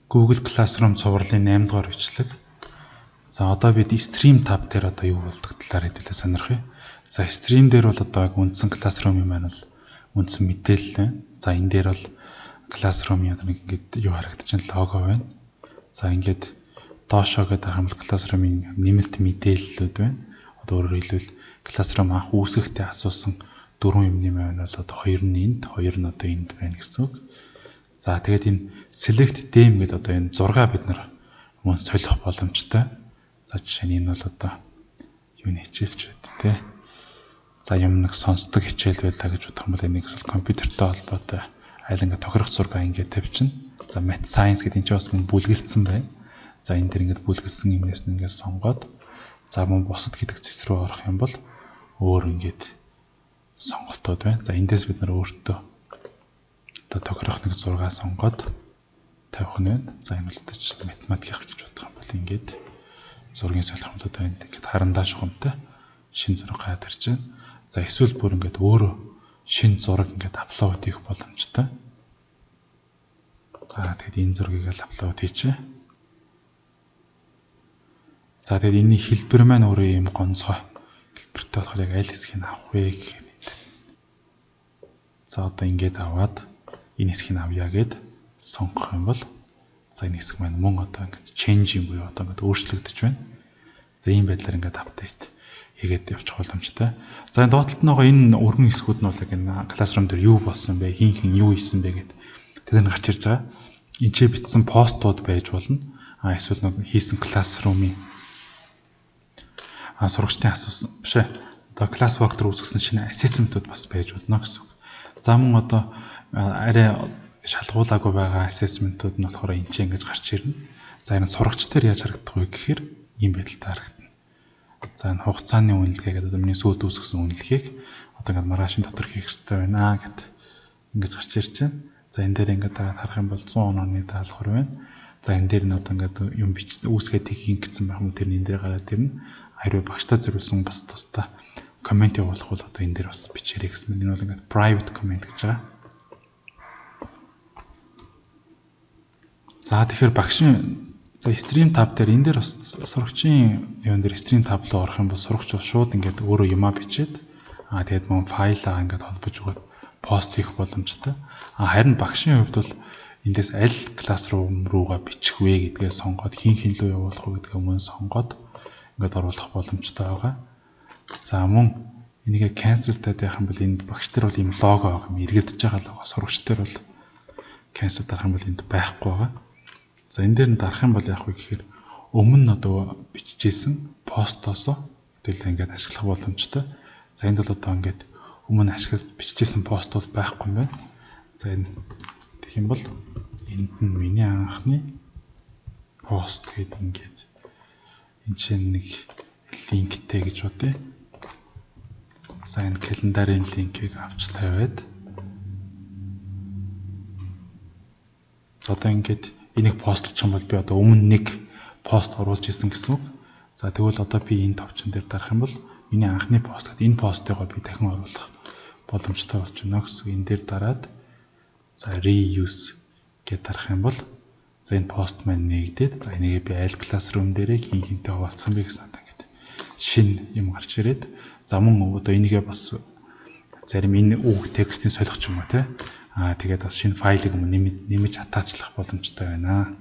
Google Classroom цувралын 8 дугаар бичлэг. За одоо бид Stream tab дээр одоо юу болдог талаар хэдүүлээ сонирхъя. За Stream дээр бол одоо үндсэн Classroom-ийн маань бол үндсэн мэдээлэл байна. За энэ дээр бол Classroom-ийн одоо нэг ингэж юу харагдчихна, лого байна. За ингээд доошоо гэдэг хамт Classroom-ийн нэмэлт мэдээллүүд байна. Одоо өөрөөр хэлбэл Classroom анх үүсгэхдээ асуусан 4 юмны маань бол одоо 2 нь энд, 2 нь одоо энд байна гэсэн үг. За тэгээд энэ select them гэдэг одоо энэ 6 бид нар мөн солих боломжтой. За жишээ нь энэ бол одоо юуны хичээлч байд тэ. За юм нэг сонсдог хичээл байлаа гэж бодох юм бол энийг эсвэл компьютертэй холбоотой айл ингээ тохирох зураг ингээ тавьчихна. За math science гэдэг энэ ч бас мөн бүлгэлцсэн байна. За энэ дэр ингээ бүлгэлсэн юмнээс нь ингээ сонгоод за мөн бусад гэдэг зэс рүү орох юм бол өөр ингээд сонголтууд байна. За эндээс бид нар өөртөө одоо тохирох нэг 6 сонгоод тавих нь байна. За энэ бол ч математик гэж бодох юм бол ингээд зургийн солихомжтой байна. Ингээд харандаа шугамтай шинэ зураг гараад ирж байна. За эсвэл бүр ингээд өөрөө шинэ зураг ингээд аплод хийх боломжтой. За тэгэд энэ зургийг л аплод хийчихэ. За тэгэд энэний хэлбэр маань өөрөө юм гонцгой хэлбэртэй болохоор яг аль хэсгийг авах вэ гэх юм. За одоо ингээд аваад энэ хэсгийг авъя гэд сонгох юм бол за энэ хэсэг маань мөн одоо ингээд change юм буюу одоо ингээд өөрчлөгдөж байна. За ийм байдлаар ингээд апдейт хийгээд явчих боломжтой. За энэ доотлолт нь байгаа энэ өргөн хэсгүүд нь бол яг энэ Classroom дээр юу болсон бэ? Хин юу хийсэн бэ гэд тэр нь гарч ирж байгаа. Энд ч бичсэн постууд байж болно. Эсвэл нэг хийсэн Classroom-ийн сурагчдын асуусан биш ээ. Одоо classwork дээр үүсгэсэн шинэ assessment-ууд бас байж болно гэсэн үг. За мөн одоо арай шалгуулаагүй байгаа assessment-ууд нь болохоор энэ чинь ингэж гарч ирнэ. За энэ сурагч дээр яаж харагдах вэ гэхээр ийм байдалтай харагдана. За энэ хугацааны үнэлгээ гэдэг миний сүүлд үүсгэсэн үнэлгээг одоо ингээд маргаашийн дотор хийх хэрэгтэй байна гэд ингэж гарч ирж байна. За энэ дээр ингээд харах юм бол 100 оны даалгавар байна. За энэ дээр нь одоо ингээд юм бичсэн үүсгээд хийх гэсэн байх юм тэр энэ дээр гараад ирнэ. Харин багштай зориулсан бас тусдаа коммент явуулах бол одоо энэ дээр бас бичээрэй гэсэн. Энэ бол ингээд private comment гэж байгаа. За тэгэхээр багшийн за stream tab дээр энэ дээр бас сурагчийн юун дээр stream tab руу орох юм бол сурагч бол шууд ингээд өөрөө юмаа бичээд тэгээд мөн файлаа ингээд холбож өгөөд пост хийх боломжтой. Харин багшийн хувьд бол эндээс аль Classroom руугаа бичих вэ гэдгээ сонгоод хин лөө явуулах вэ гэдгээ мөн сонгоод ингээд оруулах боломжтой байгаа. За мөн энийг cancel таах юм бол энд багш нар бол ийм лого байгаа юм эргэлдэж байгаа лого. Сурагч нар бол cancel дарах юм бол энд байхгүй байгаа. За энэ дээр нь дарах юм бол яах вэ гэхээр өмнө нь одоо бичижсэн постоосоо хэдүүлээ ингээд ашиглах боломжтой. За энд бол одоо ингээд өмнө ашиглаж бичижсэн пост бол байхгүй юм байна. За энэ гэх юм бол энд нь миний анхны пост гэдэг ингээд энэ чинь нэг линктэй гэж бодъё. За энэ календарын линкийг авч тавиад одоо ингээд энийг постлчих юм бол би одоо өмнө нэг пост оруулж исэн гэсэн үг. За тэгвэл одоо би энэ товчон дээр дарах юм бол миний анхны пост гэдэг энэ постыгоо би дахин оруулах боломжтой болж байна гэсэн. Энэ дээр дараад за reuse гэж дарах юм бол за энэ пост маань нэгдээд за энийг би аль Classroom дээрээ хинхэнтэй хуваалцсан бэ гэсэн одоо ингээд шинэ юм гарч ирээд за мөн одоо энийгээ бас зарим энэ үг текстийн солих ч юм уу те тэгээд бас шинэ файлыг нэмэж атаачлах боломжтой байна.